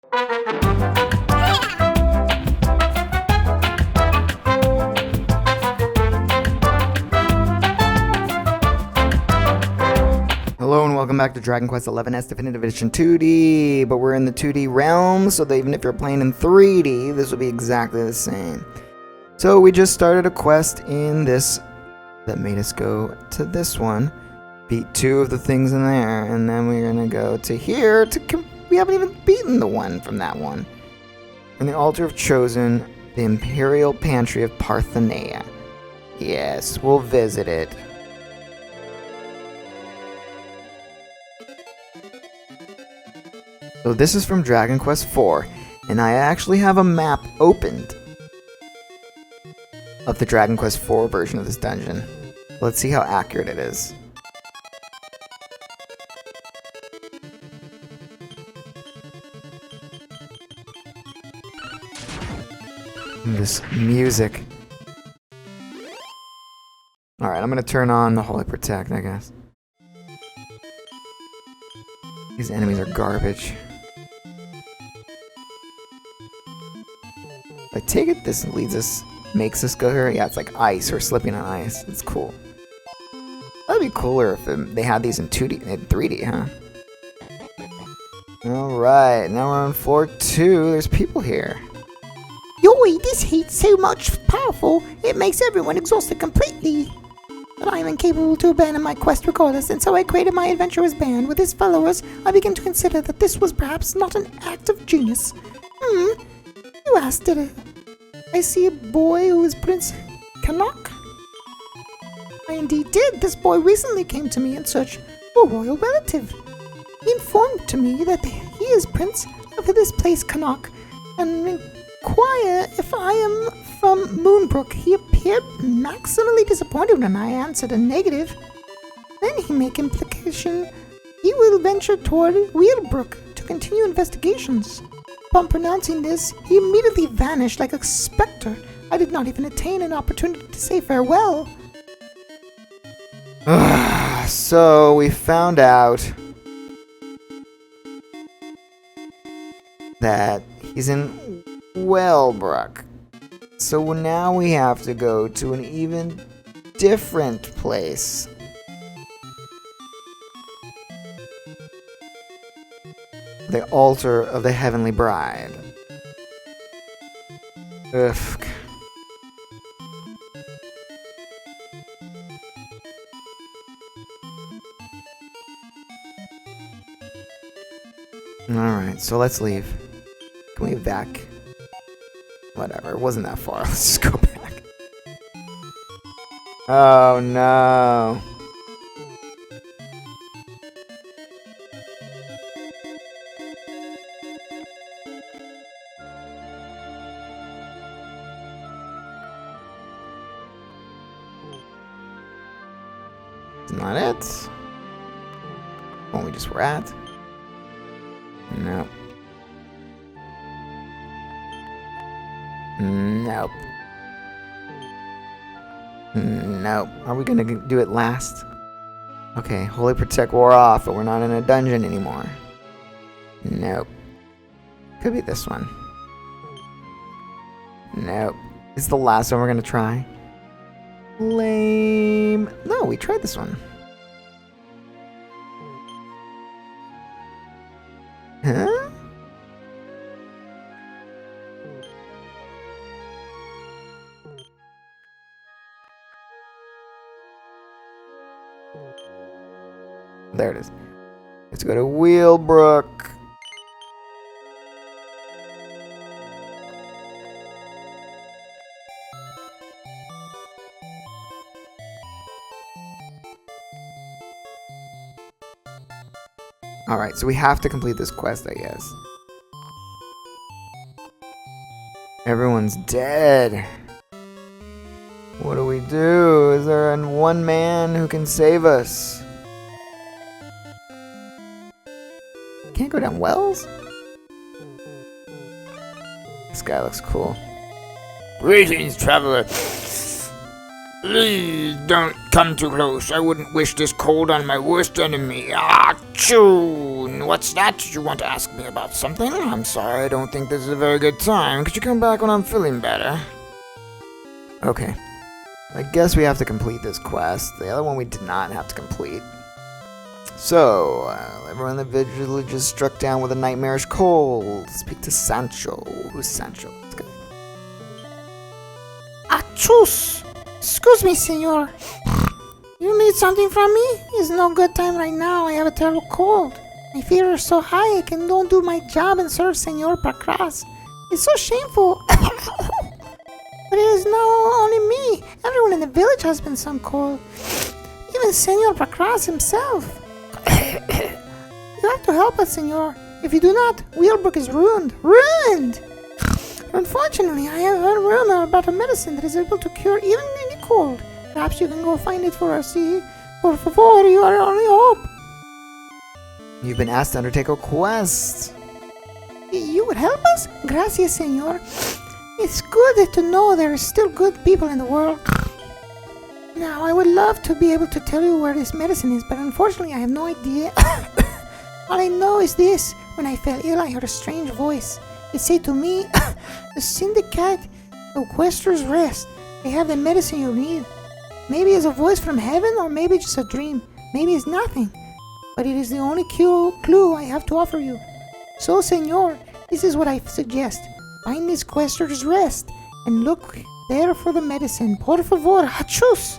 Hello and welcome back to Dragon Quest XI's Definitive Edition 2D, but we're in the 2D realm, so that even if you're playing in 3D, this will be exactly the same. So we just started a quest in this that made us go to this one, beat 2 of the things in there, and then we're gonna go to here we haven't even beaten the one from that one. And the Altar of Chosen, the Imperial Pantry of Parthenia. Yes, we'll visit it. So this is from Dragon Quest IV, and I actually have a map opened of the Dragon Quest IV version of this dungeon. Let's see how accurate it is. This music. Alright, I'm gonna turn on the Holy Protect, I guess. These enemies are garbage. I take it this makes us go here? Yeah, it's like ice or slipping on ice. It's cool. That'd be cooler if they had these in 2D, in 3D, huh? Alright, now we're on floor 2. There's people here. Yoy, this heat's so much powerful, it makes everyone exhausted completely. But I am incapable to abandon my quest regardless, and so I created my adventurous band. With his followers, I begin to consider that this was perhaps not an act of genius. You asked it. I see a boy who is Prince Cannock. I indeed did. This boy recently came to me in search of a royal relative. He informed to me that he is Prince of this place, Cannock, and inquire if I am from Moonbrook. He appeared maximally disappointed when I answered a negative. Then he made implication he will venture toward Whealbrook to continue investigations. Upon pronouncing this, he immediately vanished like a specter. I did not even attain an opportunity to say farewell. So we found out that he's in Whealbrook. So now we have to go to an even different place. The Altar of the Heavenly Bride. Ugh. Alright, so let's leave. Can we back? Whatever, it wasn't that far. Let's just go back. Oh no. It's not it. What we just were at. No. Nope. Nope. Are we gonna do it last? Okay, Holy Protect wore off, but we're not in a dungeon anymore. Nope. Could be this one. Nope. This is the last one we're gonna try. Lame. No, we tried this one. Huh? There it is. Let's go to Whealbrook. Alright, so we have to complete this quest, I guess. Everyone's dead. What do we do? Is there one man who can save us? Can't go down wells? This guy looks cool. Greetings, traveler. Please don't come too close. I wouldn't wish this cold on my worst enemy. Achoo! Oh, what's that? Did you want to ask me about something? I'm sorry, I don't think this is a very good time. Could you come back when I'm feeling better? Okay. I guess we have to complete this quest. The other one we did not have to complete. So, everyone in the village is struck down with a nightmarish cold. Speak to Sancho. Who's Sancho? Let's go. Achus! Excuse me, senor. You need something from me? It's no good time right now. I have a terrible cold. My fever is so high I can don't do my job and serve Senor Pacras. It's so shameful. But it is not only me. Everyone in the village has been some cold. Even Senor Pacras himself. You have to help us, senor. If you do not, Whealbrook is ruined. Ruined! Unfortunately, I have heard a rumor about a medicine that is able to cure even any cold. Perhaps you can go find it for us. Por favor, you are our only hope. You've been asked to undertake a quest. You would help us? Gracias, senor. It's good to know there are still good people in the world. Now, I would love to be able to tell you where this medicine is, but unfortunately I have no idea. All I know is this. When I fell ill, I heard a strange voice. It said to me, the Syndicate of Quester's Rest. They have the medicine you need. Maybe it's a voice from heaven, or maybe just a dream. Maybe it's nothing. But it is the only clue I have to offer you. So, senor, this is what I suggest. Find this Quester's Rest, and look there for the medicine. Por favor, achus!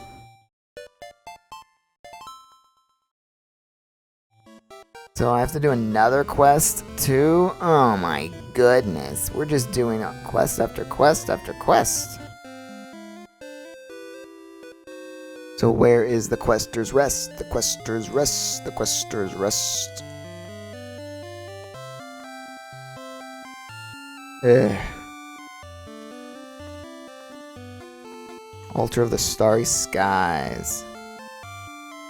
So I have to do another quest too? Oh my goodness. We're just doing a quest after quest after quest. So where is the Quester's Rest? The Quester's Rest. The Quester's Rest. Altar of the Starry Skies.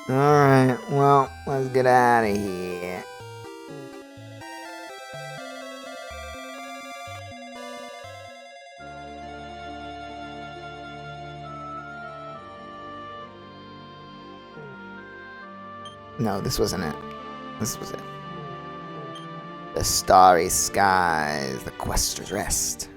Alright, well, let's get out of here. No, this wasn't it. This was it. The Starry Skies, the Quester's Rest.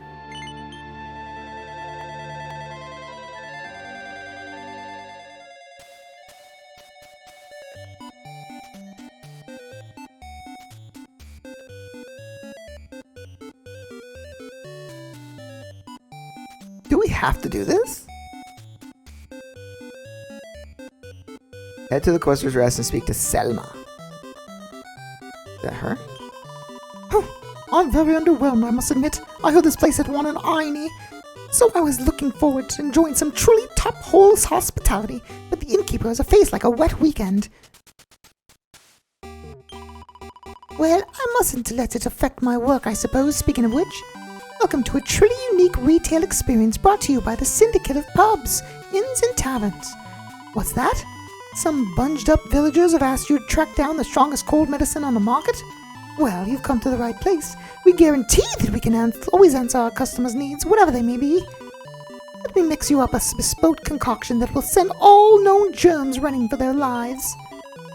Do we have to do this? Head to the Quester's Rest and speak to Selma. Is that her? I'm very underwhelmed, I must admit. I heard this place had won an Einie, so I was looking forward to enjoying some truly top-hole hospitality, but the innkeeper has a face like a wet weekend. Well, I mustn't let it affect my work, I suppose, speaking of which. Welcome to a truly unique retail experience brought to you by the Syndicate of Pubs, Inns and Taverns. What's that? Some bunged-up villagers have asked you to track down the strongest cold medicine on the market? Well, you've come to the right place. We guarantee that we can always answer our customers' needs, whatever they may be. Let me mix you up a bespoke concoction that will send all known germs running for their lives.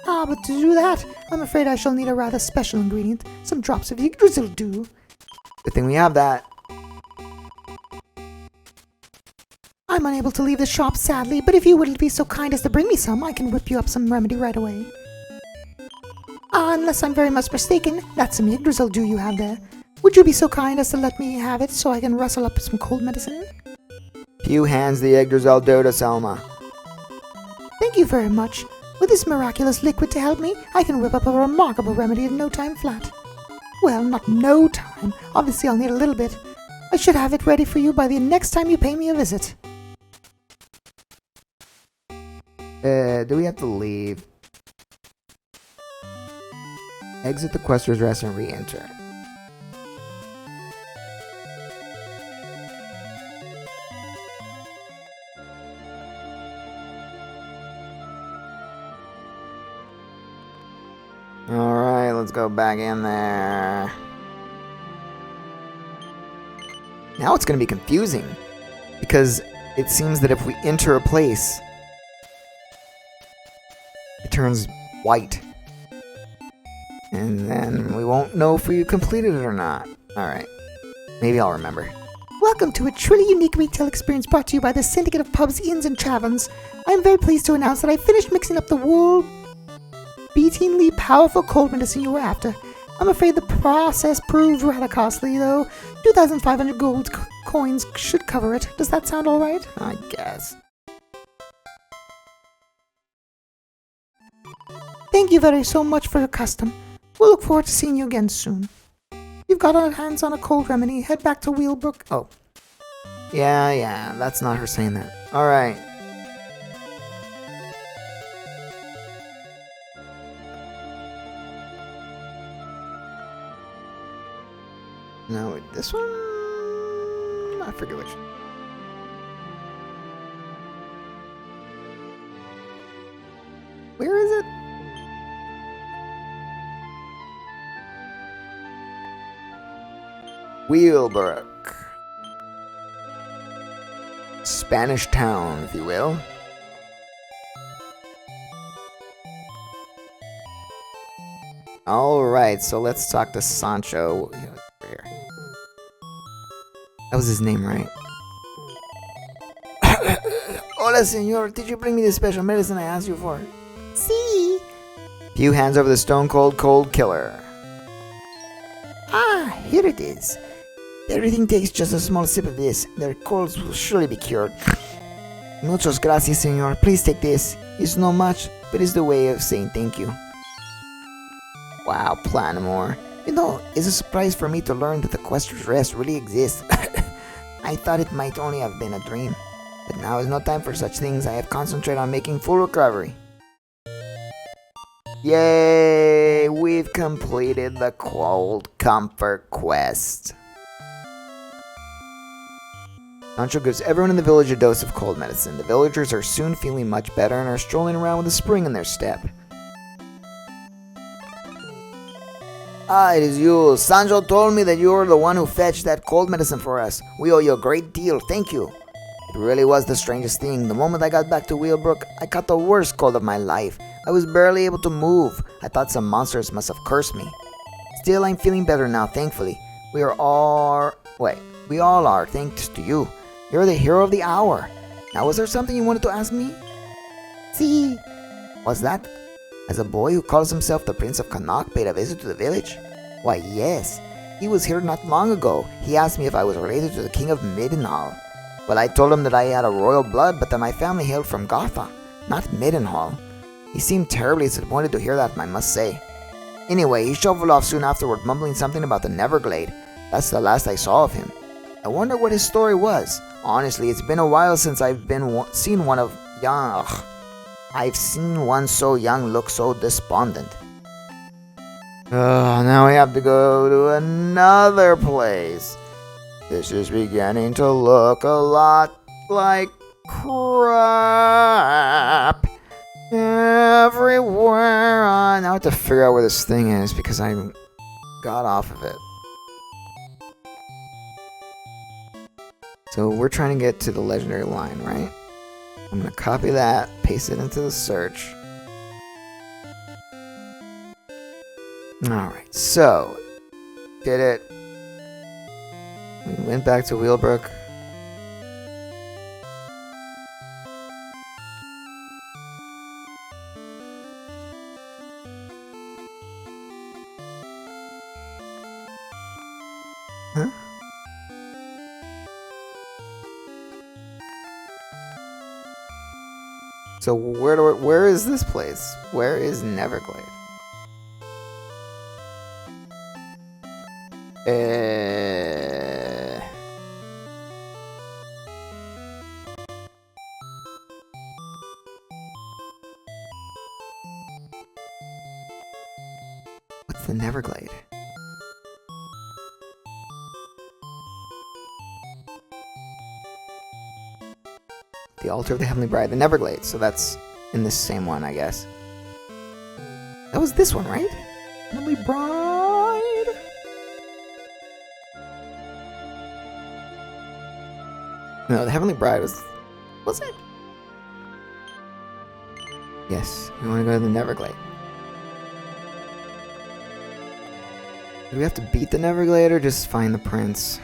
But to do that, I'm afraid I shall need a rather special ingredient, some drops of Yggdrasil dew. Good thing we have that. I'm unable to leave the shop, sadly, but if you would be so kind as to bring me some, I can whip you up some remedy right away. Unless I'm very much mistaken, that's some Yggdrasil dew you have there. Would you be so kind as to let me have it so I can rustle up some cold medicine? Few hands the Yggdrasil dew to Selma. Thank you very much. With this miraculous liquid to help me, I can whip up a remarkable remedy in no time flat. Well, not no time. Obviously, I'll need a little bit. I should have it ready for you by the next time you pay me a visit. Do we have to leave? Exit the Quester's Rest and re-enter. Alright, let's go back in there. Now it's going to be confusing, because it seems that if we enter a place, it turns white. And then we won't know if we completed it or not. Alright. Maybe I'll remember. Welcome to a truly unique retail experience brought to you by the Syndicate of Pubs, Inns, and Taverns. I am very pleased to announce that I finished mixing up the world-beatingly powerful cold medicine you were after. I'm afraid the process proved rather costly, though 2,500 gold coins should cover it. Does that sound alright? I guess. Thank you very so much for your custom. We'll look forward to seeing you again soon. You've got our hands on a cold remedy. Head back to Whealbrook. Oh. Yeah, that's not her saying that. Alright. No, this one? I forget which. Where is it? Whealbrook. Spanish town, if you will. Alright, so let's talk to Sancho. Here. That was his name, right? Hola, senor. Did you bring me the special medicine I asked you for? See? Few hands over the stone cold killer. Ah, here it is. Everything takes just a small sip of this. Their colds will surely be cured. Muchas gracias, senor. Please take this. It's not much, but it's the way of saying thank you. Wow, Planamore. You know, it's a surprise for me to learn that the Questor's Rest really exists. I thought it might only have been a dream. But now is no time for such things. I have concentrated on making full recovery. Yay! We've completed the Cold Comfort quest. Sancho gives everyone in the village a dose of cold medicine. The villagers are soon feeling much better and are strolling around with a spring in their step. Ah, it is you. Sancho told me that you were the one who fetched that cold medicine for us. We owe you a great deal. Thank you. It really was the strangest thing. The moment I got back to Whealbrook, I caught the worst cold of my life. I was barely able to move. I thought some monsters must have cursed me. Still, I'm feeling better now, thankfully. We all are, thanks to you. You're the hero of the hour. Now, was there something you wanted to ask me? See? What's that? Has a boy who calls himself the Prince of Cannock paid a visit to the village? Why, yes. He was here not long ago. He asked me if I was related to the King of Midenhall. Well, I told him that I had a royal blood, but that my family hailed from Gotha, not Midenhall. He seemed terribly disappointed to hear that, I must say. Anyway, he shuffled off soon afterward, mumbling something about the Neverglade. That's the last I saw of him. I wonder what his story was. Honestly, it's been a while since I've seen one so young look so despondent. Now we have to go to another place. This is beginning to look a lot like crap everywhere. Now I have to figure out where this thing is because I got off of it. So we're trying to get to the legendary line, right? I'm going to copy that, paste it into the search. Alright, so did it. We went back to Whealbrook. Huh? So where is this place? Where is Neverglade? What's the Neverglade? The Altar of the Heavenly Bride, the Neverglades. So that's in this same one, I guess. That was this one, right? Heavenly Bride. No, the Heavenly Bride was it? Yes, we want to go to the Neverglade. Do we have to beat the Neverglade or just find the prince?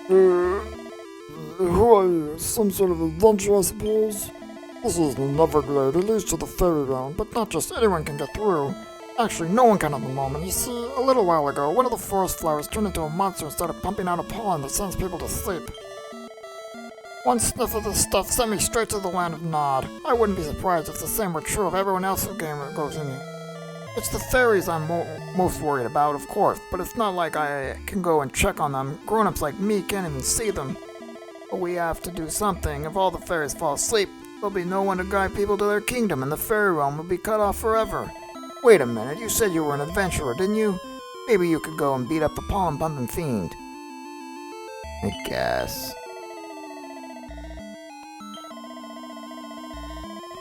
Who are you? Some sort of adventure, I suppose? This is the Neverglade. It leads to the fairy realm, but not just anyone can get through. Actually, no one can at the moment. You see, a little while ago, one of the forest flowers turned into a monster and started pumping out a pollen that sends people to sleep. One sniff of this stuff sent me straight to the land of Nod. I wouldn't be surprised if the same were true of everyone else who goes in. It's the fairies I'm most worried about, of course, but it's not like I can go and check on them. Grown-ups like me can't even see them. But we have to do something. If all the fairies fall asleep, there'll be no one to guide people to their kingdom, and the fairy realm will be cut off forever. Wait a minute, you said you were an adventurer, didn't you? Maybe you could go and beat up the pollen-pumping fiend. I guess.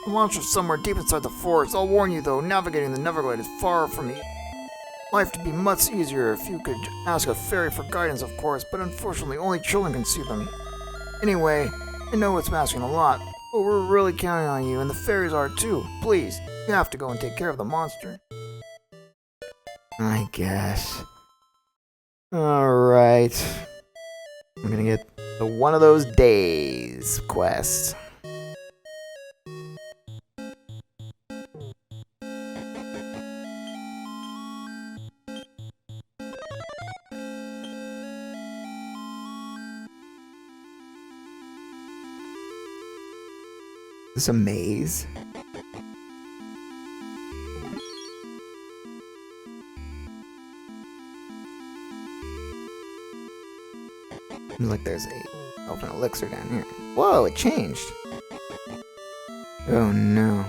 The monster's somewhere deep inside the forest. I'll warn you though, navigating the Neverglade is far from easy. Life would be much easier if you could ask a fairy for guidance, of course, but unfortunately only children can see them. Anyway, I know it's asking a lot, but we're really counting on you, and the fairies are too. Please, you have to go and take care of the monster. I guess. Alright. I'm gonna get the one of those days quest. Is this a maze? Seems like there's a open elixir down here. Whoa, it changed. Oh no.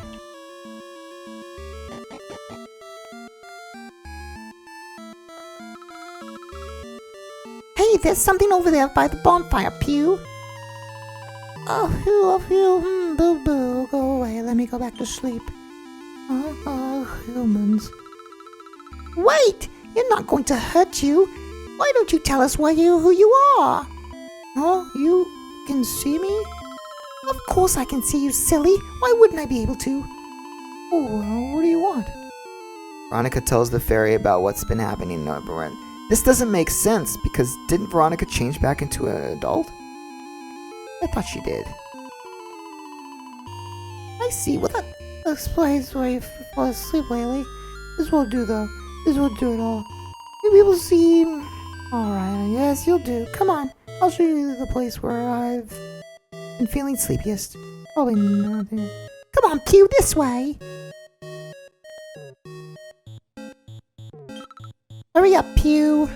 Hey, there's something over there by the bonfire, Pew. Oh, phew, boo boo, go away, let me go back to sleep. Humans. Wait, you're not going to hurt you. Why don't you tell us who you are? Oh, you can see me? Of course I can see you, silly. Why wouldn't I be able to? Oh, well, what do you want? Veronica tells the fairy about what's been happening in Neverland. This doesn't make sense because didn't Veronica change back into an adult? I thought she did. I see. Well, that explains why you fall asleep lately. This won't do, though. This won't do at all. You people seem... Alright, yes, you'll do. Come on. I'll show you the place where I've been feeling sleepiest. Probably nothing. Come on, Pew, this way. Hurry up, Pew.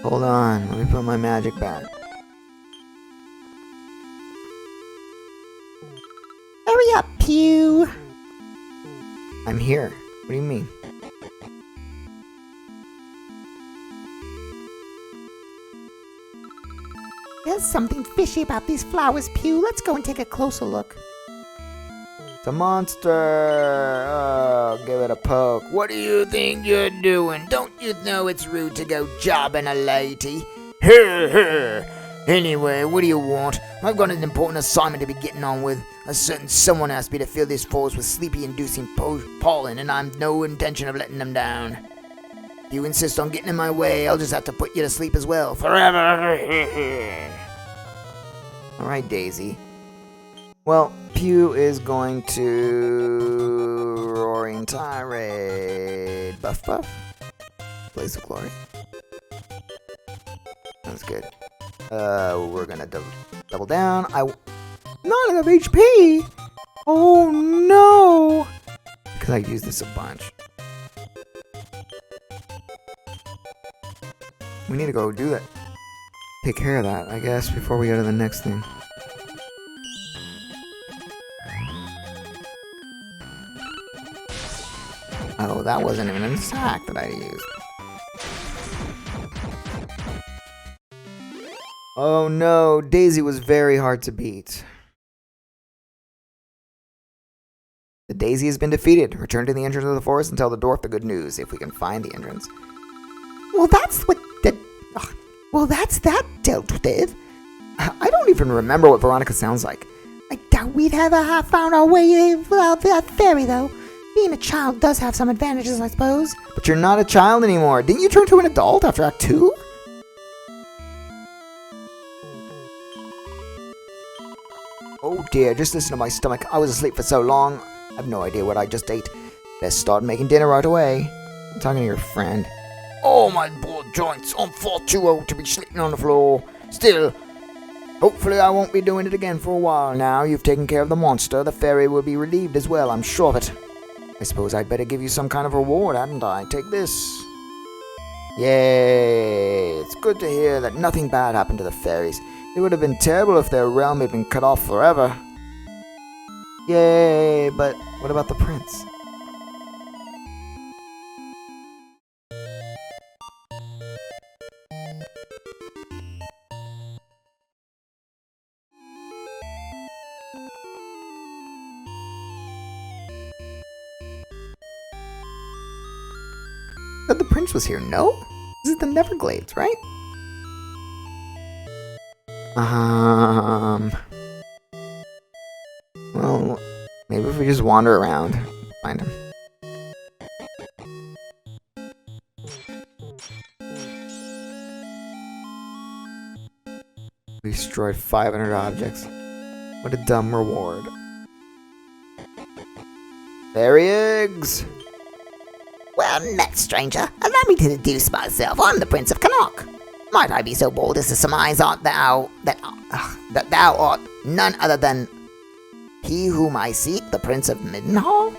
Hold on, let me put my magic back. Hurry up, Pew. I'm here. What do you mean? There's something fishy about these flowers, Pew. Let's go and take a closer look. It's a monster! Oh, give it a poke. What do you think you're doing? Don't you know it's rude to go jobbing a lady? Anyway, what do you want? I've got an important assignment to be getting on with. A certain someone asked me to fill this forest with sleepy-inducing pollen, and I've no intention of letting them down. If you insist on getting in my way, I'll just have to put you to sleep as well, forever. Alright, Daisy. Well, Pew is going to... Roaring Tirade. Buff buff. Blaze of Glory. That's good. We're gonna double down. Not enough HP. Oh, no. Because I use this a bunch. We need to go do that. Take care of that, I guess, before we go to the next thing. Oh, that wasn't even an attack that I used. Oh no, Daisy was very hard to beat. The Daisy has been defeated. Return to the entrance of the forest and tell the dwarf the good news, if we can find the entrance. Well, that's what the... Well, that's that dealt with. I don't even remember what Veronica sounds like. I doubt we'd ever have found our way without that fairy, though. Being a child does have some advantages, I suppose. But you're not a child anymore. Didn't you turn to an adult after Act 2? Oh dear, just listen to my stomach. I was asleep for so long. I have no idea what I just ate. Best start making dinner right away. I'm talking to your friend. Oh, my poor joints. I'm far too old to be sleeping on the floor. Still, Hopefully I won't be doing it again for a while now. You've taken care of the monster. The fairy will be relieved as well, I'm sure of it. I suppose I'd better give you some kind of reward, hadn't I? Take this. Yay! It's good to hear that nothing bad happened to the fairies. It would have been terrible if their realm had been cut off forever. Yay! But what about the prince? But the prince was here, no? This is the Neverglades, right? Well, maybe if we just wander around, find him. We destroyed 500 objects. What a dumb reward. Fairy eggs! well met, stranger. Allow me to introduce myself. I'm the Prince of Cannock. Might I be so bold as to surmise that thou art none other than he whom I seek, the Prince of Middenhall?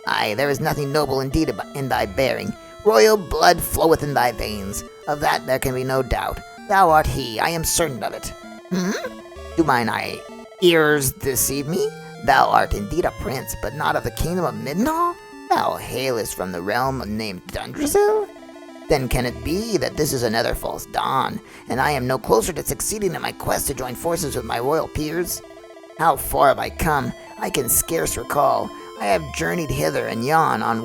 Aye, there is nothing noble indeed in thy bearing. Royal blood floweth in thy veins. Of that there can be no doubt. Thou art he, I am certain of it. Do mine ears deceive me? Thou art indeed a prince, but not of the kingdom of Middenhall? Thou hailest from the realm named Dundrasil? Then can it be that this is another false dawn, and I am no closer to succeeding in my quest to join forces with my royal peers? How far have I come? I can scarce recall. I have journeyed hither and yon on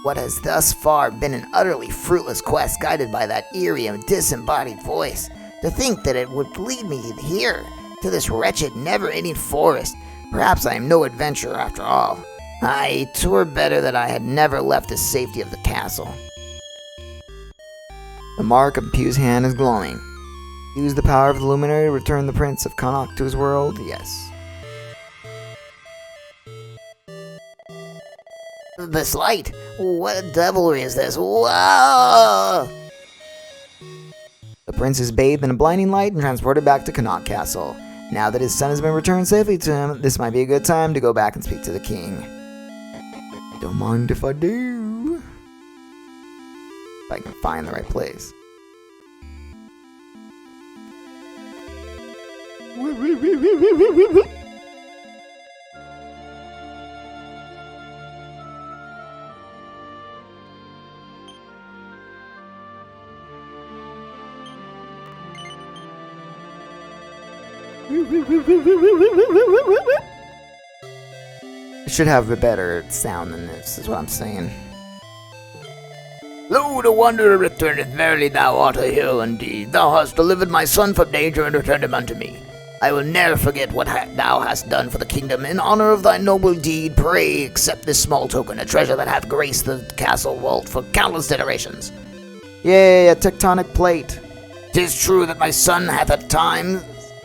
what has thus far been an utterly fruitless quest guided by that eerie and disembodied voice. To think that it would lead me here, to this wretched, never-ending forest. Perhaps I am no adventurer after all. Aye, 'twere better that I had never left the safety of the castle. The mark of Pew's hand is glowing. Use the power of the luminary to return the Prince of Cannock to his world? Yes. This light? What devilry is this? Whoa! The prince is bathed in a blinding light and transported back to Cannock Castle. Now that his son has been returned safely to him, this might be a good time to go back and speak to the king. Don't mind if I do. If I can find the right place. It should have a better sound than this, is what I'm saying. Lo, the wanderer returneth. Verily thou art a hero indeed. Thou hast delivered my son from danger and returned him unto me. I will ne'er forget what thou hast done for the kingdom. In honor of thy noble deed, pray accept this small token, a treasure that hath graced the castle vault for countless generations. Yay, a tectonic plate. 'Tis true that my son hath at times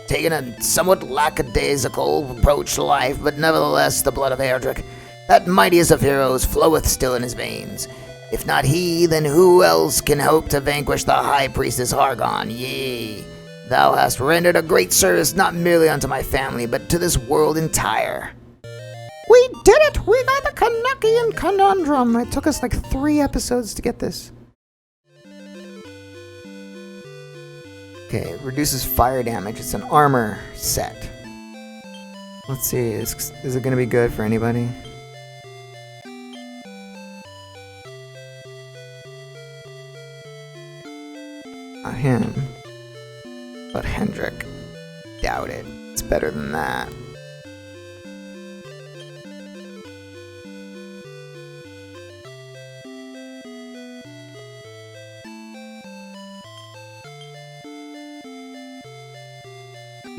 taken a somewhat lackadaisical approach to life, but nevertheless the blood of Erdrick, that mightiest of heroes, floweth still in his veins. If not he, then who else can hope to vanquish the high priestess Hargon? Yea, thou hast rendered a great service not merely unto my family, but to this world entire. We did it! We got the Cannockian conundrum. It took us like 3 episodes to get this. Okay, it reduces fire damage. It's an armor set. Let's see, is it going to be good for anybody? Not him. But Hendrik. Doubt it. It's better than that.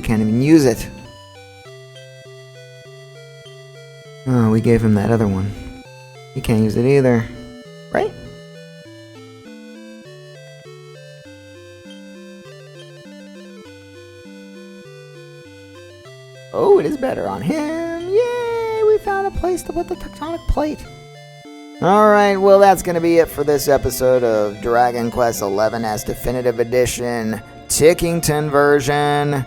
can't even use it. Oh, we gave him that other one. He can't use it either. Right? Oh, it is better on him. Yay! We found a place to put the tectonic plate. Alright, well that's going to be it for this episode of Dragon Quest XI's Definitive Edition, Tickington version.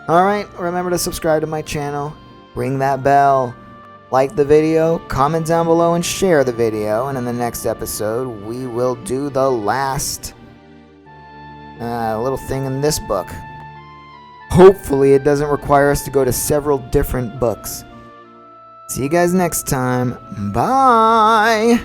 Alright, remember to subscribe to my channel, ring that bell, like the video, comment down below and share the video, and in the next episode we will do the last little thing in this book. Hopefully it doesn't require us to go to several different books. See you guys next time. Bye!